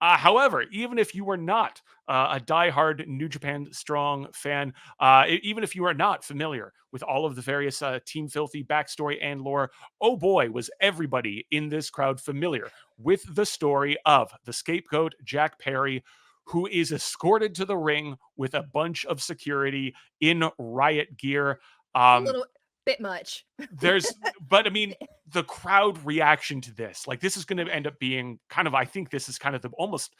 However, even if you were not a diehard New Japan Strong fan, even if you are not familiar with all of the various Team Filthy backstory and lore, oh boy, was everybody in this crowd familiar with the story of the scapegoat, Jack Perry, who is escorted to the ring with a bunch of security in riot gear. It's a Um, little bit much. there's, but I mean, the crowd reaction to this, like, this is going to end up being kind of, I think this is kind of the almost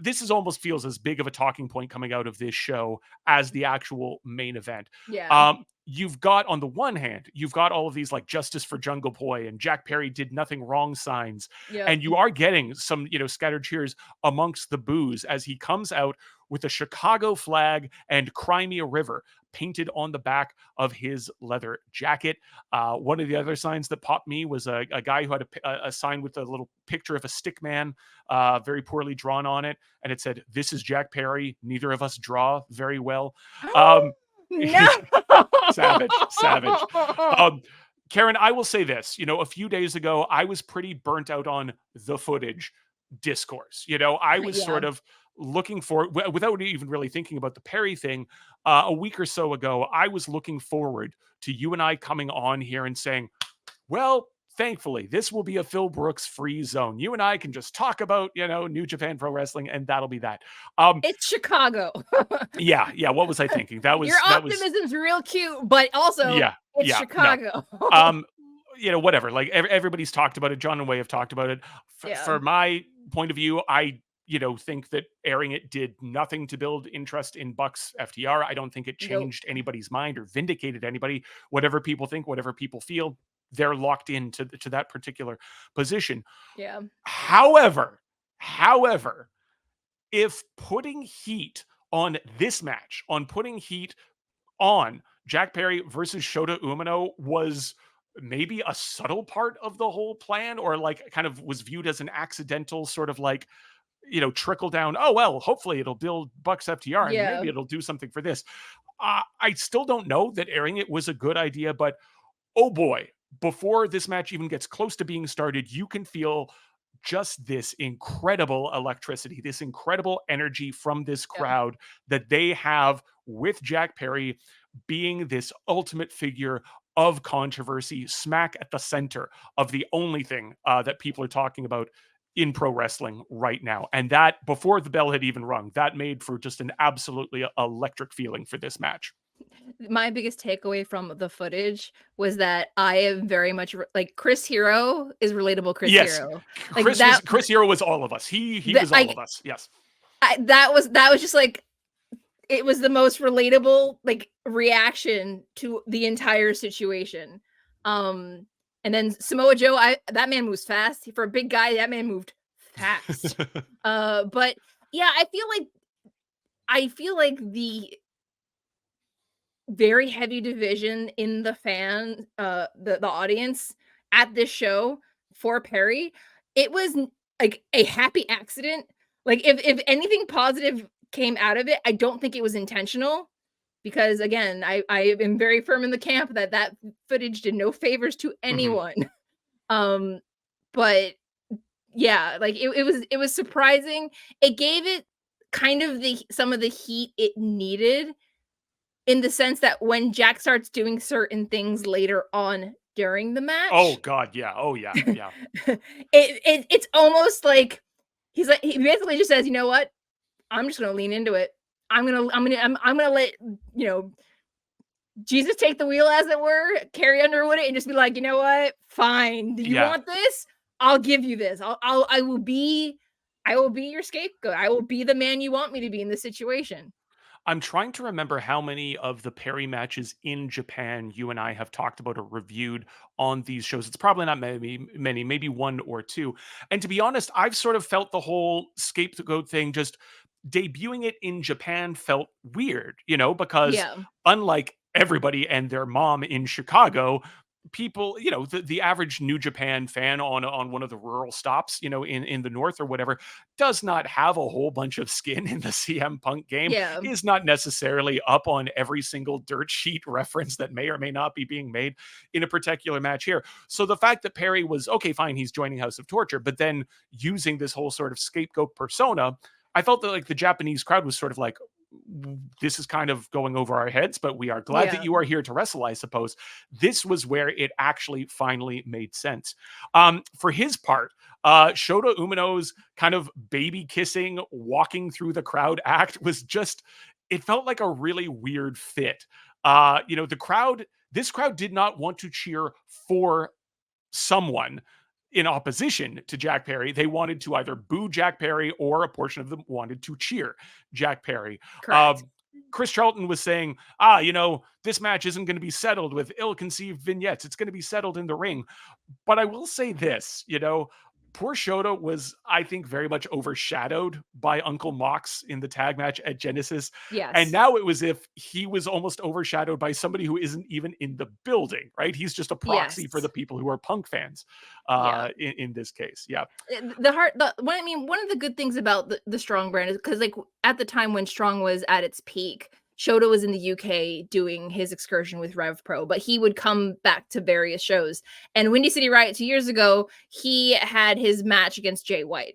this is almost feels as big of a talking point coming out of this show as the actual main event. Yeah. You've got, on the one hand, you've got all of these like Justice for Jungle Boy and Jack Perry did nothing wrong signs, Yep. and you are getting some, scattered cheers amongst the boos as he comes out with a Chicago flag and Crimea River painted on the back of his leather jacket. One of the other signs that popped me was a guy who had a sign with a little picture of a stick man, very poorly drawn on it, and it said, "This is Jack Perry. Neither of us draw very well." Um, No. savage, savage. Um, Karen, I will say this. A few days ago, I was pretty burnt out on the footage discourse. I was Yeah. sort of looking for, without even really thinking about the Perry thing, a week or so ago, I was looking forward to you and I coming on here and saying, well, thankfully, this will be a Phil Brooks free zone. You and I can just talk about, New Japan Pro Wrestling, and that'll be that. It's Chicago. Yeah, yeah. What was I thinking? Your That was, optimism's real cute, but also yeah, it's yeah. No. Chicago. Um, whatever. Like, everybody's talked about it. John and Way have talked about it. Yeah. For my point of view, I think that airing it did nothing to build interest in Bucks FTR. I don't think it Nope. changed anybody's mind or vindicated anybody. Whatever people think, whatever people feel, they're locked into to that particular position. Yeah. However, if putting heat on this match, on putting heat on Jack Perry versus Shota Umino was maybe a subtle part of the whole plan, or like kind of was viewed as an accidental sort of like, trickle down. Oh, well, hopefully it'll build Bucks FTR and Yeah. maybe it'll do something for this. I still don't know that airing it was a good idea, but oh boy, before this match even gets close to being started, you can feel just this incredible electricity, this incredible energy from this Yeah. crowd that they have with Jack Perry being this ultimate figure of controversy, smack at the center of the only thing that people are talking about in pro wrestling right now. And that, before the bell had even rung, that made for just an absolutely electric feeling for this match. My biggest takeaway from the footage was that I am very much like Chris Hero is relatable Chris Yes, Hero. Like that Chris Hero was all of us. He that was all of us. Yes. that was just like it was the most relatable like reaction to the entire situation. Um and then Samoa Joe, that man moves fast. For a big guy, that man moved fast. But yeah, I feel like the very heavy division in the fan, the audience at this show for Perry, it was like a happy accident. Like if anything positive came out of it, I don't think it was intentional because again, I am very firm in the camp that that footage did no favors to Mhm. anyone. Um, but yeah, like it was surprising. It gave it kind of the some of the heat it needed in the sense that when Jack starts doing certain things later on during the Oh match, god, yeah. Oh yeah, yeah. it's almost like he basically just says, "You know what? I'm just gonna lean into it. I'm gonna let, you know, Jesus take the wheel, as it were, Carrie Underwood it, and just be like, you know what? Fine. Do you Yeah. want this? I'll give you this. I will be your scapegoat. I will be the man you want me to be in this situation." I'm trying to remember how many of the Perry matches in Japan you and I have talked about or reviewed on these shows. It's probably not many, maybe one or two. And to be honest, I've sort of felt the whole scapegoat thing, just debuting it in Japan felt weird, because Yeah. unlike everybody and their mom in Chicago, people, the average New Japan fan on one of the rural stops, in the north or whatever, does not have a whole bunch of skin in the CM Punk game, Yeah. is not necessarily up on every single dirt sheet reference that may or may not be being made in a particular match here. So the fact that Perry was okay, fine, he's joining House of Torture, but then using this whole sort of scapegoat persona, I felt that like the Japanese crowd was sort of like, this is kind of going over our heads, but we are glad that Yeah. you are here to wrestle, I suppose. This was where it actually finally made sense. For his part, Shota Umino's kind of baby kissing, walking through the crowd act was just, it felt like a really weird fit. The crowd, this crowd did not want to cheer for someone in opposition to Jack Perry. They wanted to either boo Jack Perry, or a portion of them wanted to cheer Jack Perry. Uh, Correct. Chris Charlton was saying, this match isn't going to be settled with ill conceived vignettes. It's going to be settled in the ring. But I will say this, poor Shota was, I think, very much overshadowed by Uncle Mox in the tag match at Genesis. And Yes. now it was if he was almost overshadowed by somebody who isn't even in the building, right? He's just a proxy for the Yes. people who are Punk fans Yeah. in this case. Yeah. The heart the what I mean, one of the good things about the Strong brand is because, like, at the time when Strong was at its peak, Shota was in the UK doing his excursion with Rev Pro, but he would come back to various shows. And Windy City Riot 2 years ago, he had his match against Jay White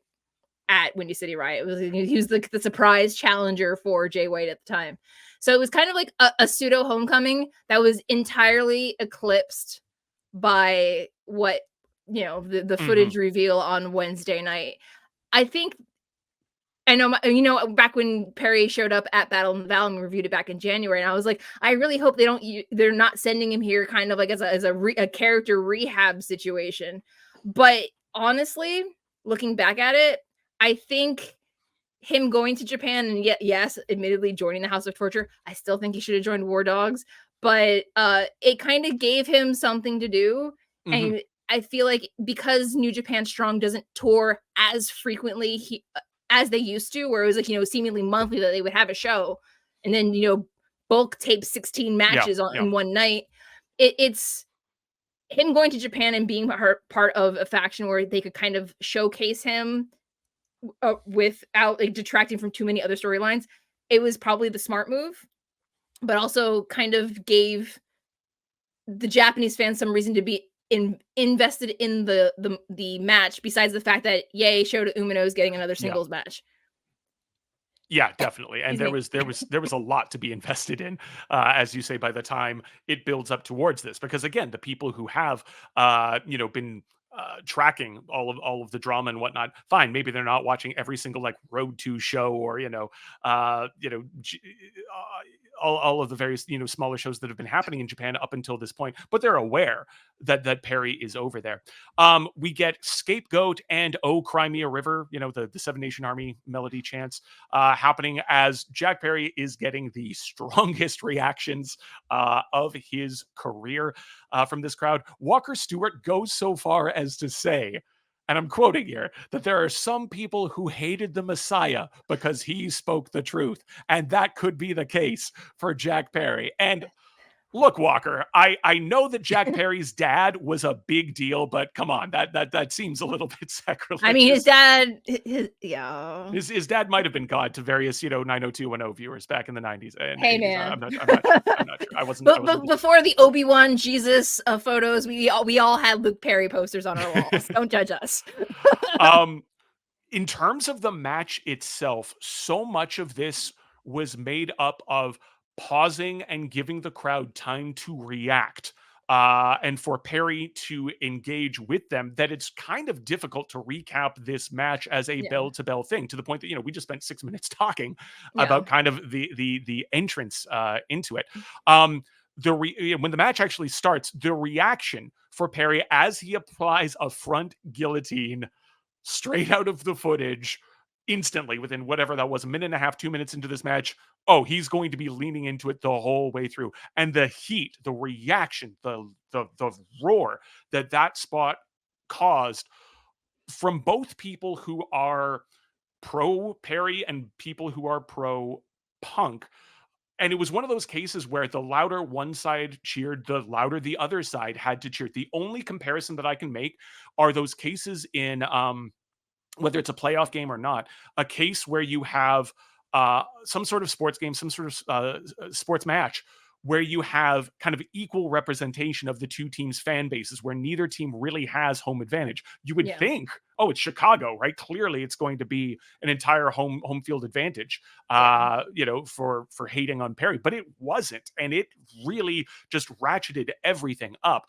at Windy City Riot. He was the surprise challenger for Jay White at the time. So it was kind of like a pseudo homecoming that was entirely eclipsed by what the Hmm. footage reveal on Wednesday night. I think I know, back when Perry showed up at Battle in the Valley, and we reviewed it back in January, and I was like, I really hope they're not sending him here kind of like as a character rehab situation. But honestly, looking back at it, I think him going to Japan and yet yes, admittedly joining the House of Torture, I still think he should have joined War Dogs, but it kind of gave him something to do. Hmm. And I feel like because New Japan Strong doesn't tour as frequently as they used to, where it was like, seemingly monthly that they would have a show and then, bulk tape 16 Yeah. matches Yeah. in one night. It's him going to Japan and being part of a faction where they could kind of showcase him without like detracting from too many other storylines. It was probably the smart move, but also kind of gave the Japanese fans some reason to be invested in the match. Besides the fact that yay, Shota Umino is getting another Yeah. singles match. Yeah, definitely. And Excuse there me. was there was there was a lot to be invested in, as you say, by the time it builds up towards this. Because again, the people who have been tracking all of the drama and whatnot, fine, maybe they're not watching every single like Road to show, or all of the various smaller shows that have been happening in Japan up until this point, but they're aware that Perry is over there. We get Scapegoat and Oh Crimea River, the Seven Nation Army melody chants happening as Jack Perry is getting the strongest reactions of his career from this crowd. Walker Stewart goes so far as to say, and I'm quoting here, that there are some people who hated the Messiah because he spoke the truth. And that could be the case for Jack Perry. And look, Walker, I know that Jack Perry's dad was a big deal, but come on, that seems a little bit I mean, his sacrilegious. dad, yeah. His dad might have been God to various 90210 viewers back in the 90s and Hey, 80s. man. I'm not sure. I'm not sure. I wasn't. But before the Obi-Wan Jesus photos, we all had Luke Perry posters on our walls. Don't judge us. um, in terms of the match itself, so much of this was made up of pausing and giving the crowd time to react. And for Perry to engage with them, that it's kind of difficult to recap this match as a Yeah. bell to bell thing. To the point that we just spent 6 minutes talking Yeah. about kind of the entrance into it. Um, when the match actually starts, the reaction for Perry as he applies a front guillotine straight out of the footage instantly within whatever that was, a minute and a half, 2 minutes into this match. Oh, he's going to be leaning into it the whole way through. And the heat, the reaction, the roar that spot caused from both people who are pro Perry and people who are pro Punk, and it was one of those cases where the louder one side cheered, the louder the other side had to cheer. The only comparison that I can make are those cases in whether it's a playoff game or not, a case where you have some sort of sports game, some sort of sports match where you have kind of equal representation of the two teams' fan bases, where neither team really has home advantage. You would Yeah. think, oh, it's Chicago, right? Clearly, it's going to be an entire home field advantage, Yeah. for hating on Perry, but it wasn't, and it really just ratcheted everything up.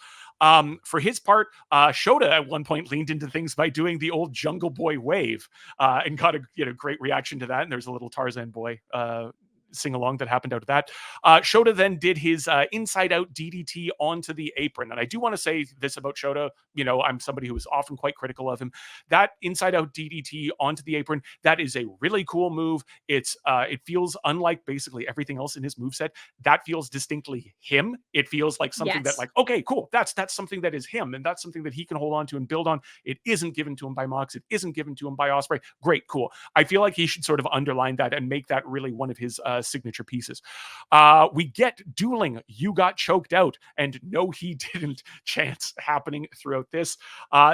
For his part, Shota at one point leaned into things by doing the old Jungle Boy wave, and got a great reaction to that. And there's a little Tarzan boy sing along that happened out of that. Shota then did his inside out DDT onto the apron. And I do want to say this about Shota. I'm somebody who is often quite critical of him. That inside out DDT onto the apron, that is a really cool move. It feels unlike basically everything else in his moveset. That feels distinctly him. It feels like something that, Yes. like, okay, cool. That's something that is him, and that's something that he can hold on to and build on. It isn't given to him by Mox. It isn't given to him by Osprey. Great, cool. I feel like he should sort of underline that and make that really one of his signature pieces. We get dueling. You got choked out, and no, he didn't chants happening throughout this.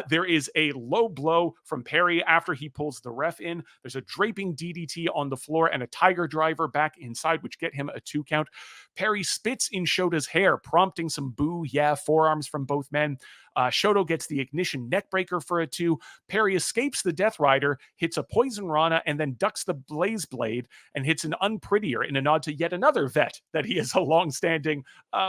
There is a low blow from Perry after he pulls the ref in. There's a draping DDT on the floor and a tiger driver back inside, which get him a 2 count. Perry spits in Shota's hair, prompting some boo, yeah, forearms from both men. Shoto gets the ignition neckbreaker for a 2. Perry escapes the Death Rider, hits a poison Rana, and then ducks the Blaze Blade and hits an unprettier in a nod to yet another vet that he has a long-standing,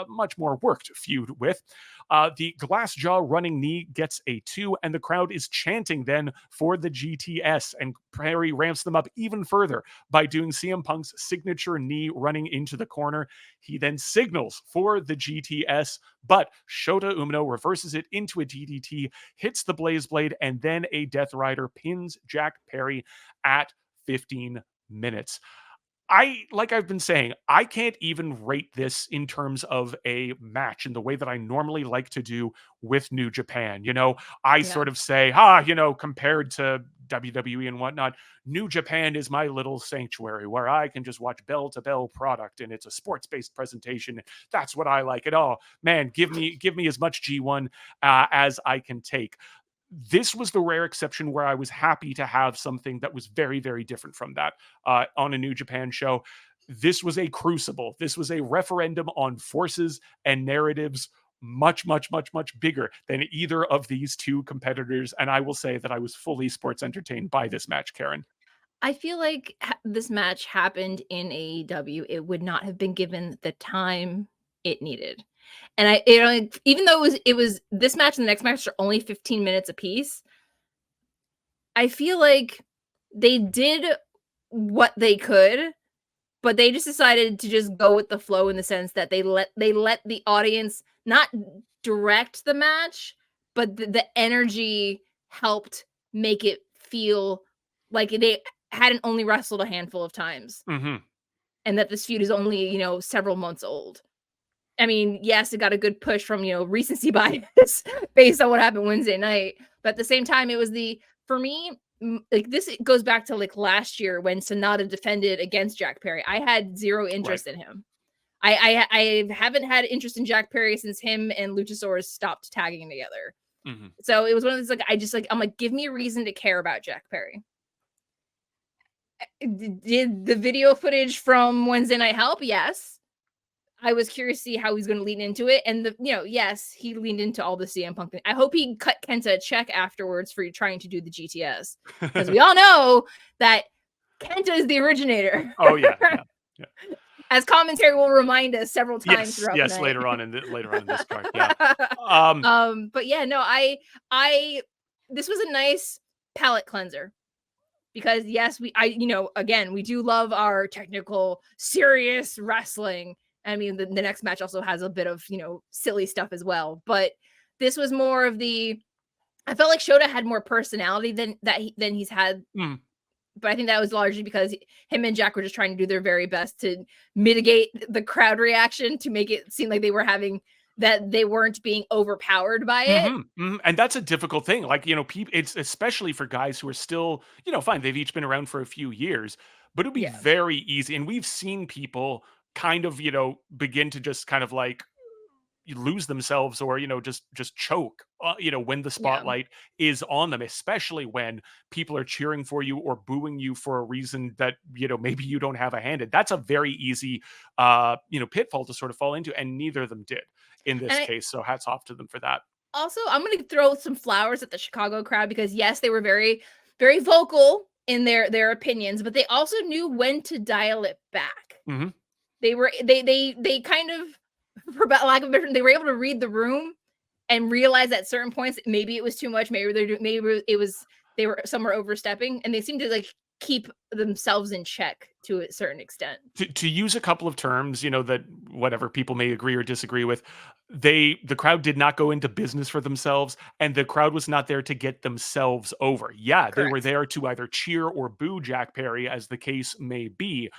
much more worked feud with. The Glassjaw running knee gets a 2, and the crowd is chanting then for the GTS, and Perry ramps them up even further by doing CM Punk's signature knee running into the corner. He then signals for the GTS, but Shota Umino reverses it into a DDT, hits the Blaze Blade, and then a Death Rider pins Jack Perry at 15 minutes. Like I've been saying, I can't even rate this in terms of a match in the way that I normally like to do with New Japan. I Yeah. sort of say, compared to WWE and whatnot, New Japan is my little sanctuary where I can just watch bell to bell product, and it's a sports based presentation. That's what I like. It all, man, give me as much G1 as I can take. This was the rare exception where I was happy to have something that was very, very different from that on a New Japan show. This was a crucible. This was a referendum on forces and narratives much, much, much, much bigger than either of these two competitors. And I will say that I was fully sports entertained by this match, Karen. I feel like this match happened in AEW. It would not have been given the time it needed. And like, even though it was this match and the next match are only 15 minutes apiece, I feel like they did what they could, but they just decided to just go with the flow in the sense that they let the audience not direct the match, but the energy helped make it feel like they hadn't only wrestled a handful of times Hmm. and that this feud is only, several months old. I mean, yes, it got a good push from, recency bias based on what happened Wednesday night. But at the same time, it was for me, like this it goes back to like last year when Sonata defended against Jack Perry. I had zero Right. interest in him. I haven't had interest in Jack Perry since him and Luchasaurus stopped tagging together. Hmm. So it was one of those I'm like, give me a reason to care about Jack Perry. Did the video footage from Wednesday night help? Yes. I was curious to see how he's going to lean into it. And yes, he leaned into all the CM Punk thing. I hope he cut Kenta a check afterwards for trying to do the GTS because we all know that Kenta is the originator, Oh, yeah. Yeah. Yeah. as commentary will remind us several times Yes. throughout the Yes. night. Later on in this card. Yeah. Um, But yeah, no, I this was a nice palate cleanser because yes, again, we do love our technical, serious wrestling. I mean, the next match also has a bit of, silly stuff as well. But this was more of I felt like Shota had more personality than he's had. mm, But I think that was largely because him and Jack were just trying to do their very best to mitigate the crowd reaction to make it seem like they weren't being overpowered by it. And that's a difficult thing. Like, people, it's especially for guys who are still, fine. They've each been around for a few years, but it'd be Yeah. very easy. And we've seen people kind of, begin to just kind of like lose themselves, or just choke, when the Yeah. spotlight is on them, especially when people are cheering for you or booing you for a reason that maybe you don't have a hand in. That's a very easy pitfall to sort of fall into, and neither of them did in this And I case, so hats off to them for that. also, I'm gonna throw some flowers at the Chicago crowd because yes, they were very, very vocal in their opinions, but they also knew when to dial it back. Hmm. They kind of, for lack of a better term, they were able to read the room and realize at certain points maybe it was too much, maybe it was they were some were overstepping, and they seemed to like keep themselves in check to a certain extent. To use a couple of terms, that whatever people may agree or disagree with, the crowd did not go into business for themselves, and the crowd was not there to get themselves over. Yeah, they were Correct. there to either cheer or boo Jack Perry, as the case may be,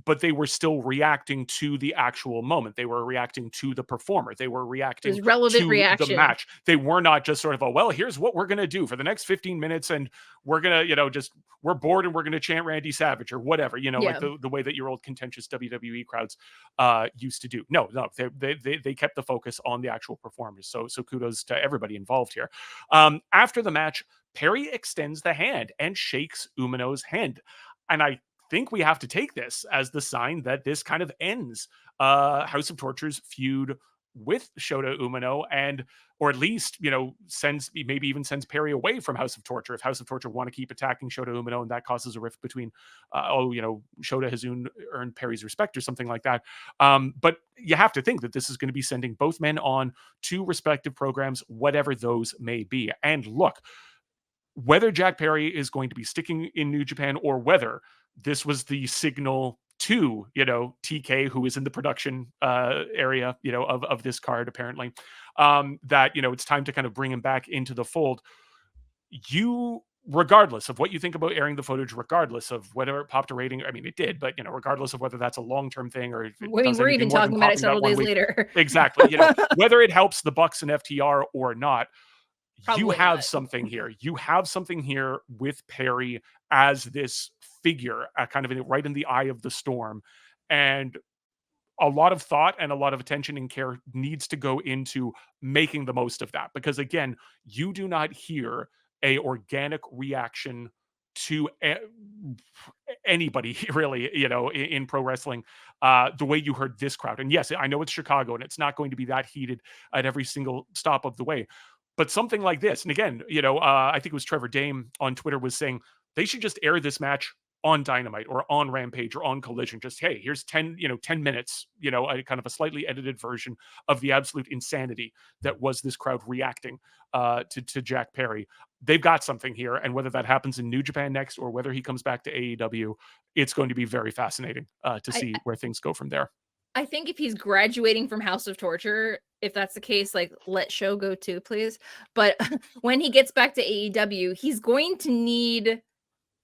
but they were still reacting to the actual moment. They were reacting to the performer. They were It was reacting relevant to the reaction. match. They were not just sort of a, well, here's what we're going to do for the next 15 minutes, and we're going to, just we're bored and we're going to chant Randy Savage or whatever, like Yeah. the way that your old contentious WWE crowds used to do. No, no, they kept the focus on the actual performers. So kudos to everybody involved here. After the match, Perry extends the hand and shakes Umino's hand, and I think we have to take this as the sign that this kind of ends House of Torture's feud with Shota Umino, and or at least sends, maybe even sends Perry away from House of Torture if House of Torture want to keep attacking Shota Umino, and that causes a rift between Shota has earned Perry's respect or something like that. But you have to think that this is going to be sending both men on to respective programs, whatever those may be. And look, whether Jack Perry is going to be sticking in New Japan, or whether this was the signal to TK, who is in the production area of this card apparently, that it's time to kind of bring him back into the fold. You, regardless of what you think about airing the footage, regardless of whether it popped a rating, I mean it did, but Mhm. regardless of whether that's a long-term thing or if I it mean, does we're anything even more than talking about it popping that several one days week. later. Exactly. Whether it helps the Bucks and FTR or not, you Probably have not. something here. You have something here with Perry as this figure, kind of right in the eye of the storm. And a lot of thought and a lot of attention and care needs to go into making the most of that. Because again, you do not hear a organic reaction to anybody really, in pro wrestling, the way you heard this crowd. And yes, I know it's Chicago and it's not going to be that heated at every single stop of the way, but something like this, and again, I think it was Trevor Dame on Twitter was saying they should just air this match on Dynamite or on Rampage or on Collision. Just, hey, here's 10 minutes, a kind of a slightly edited version of the absolute insanity that was this crowd reacting to Jack Perry. They've got something here, and whether that happens in New Japan next or whether he comes back to AEW, it's going to be very fascinating to I see where things go from there. I think if he's graduating from House of Torture, if that's the case, like let show go too, please. But when he gets back to AEW, he's going to need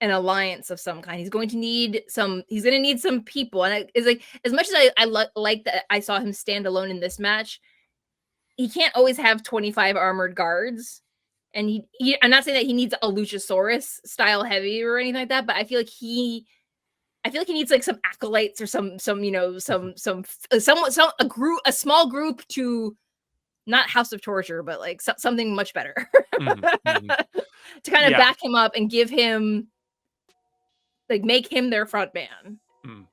an alliance of some kind. He's going to need some people. And it's like, as much as like that I saw him stand alone in this match, he can't always have 25 armored guards. And I'm not saying that he needs a Luchasaurus style heavy or anything like that, but I feel like he needs like some acolytes or some a small group to not House of Torture, but like something much better Mhm, mhm. to kind of Yeah. back him up and give him like make him their front man. Mm.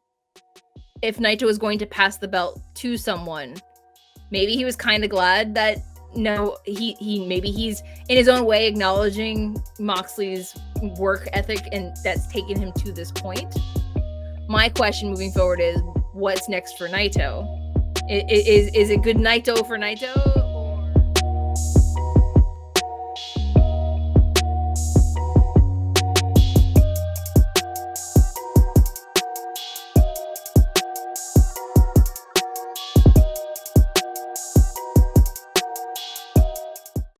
If Naito is going to pass the belt to someone, maybe he was kind of glad that no, he maybe he's in his own way acknowledging Moxley's work ethic and that's taken him to this point. My question moving forward is what's next for Naito? Is it good Naito for Naito?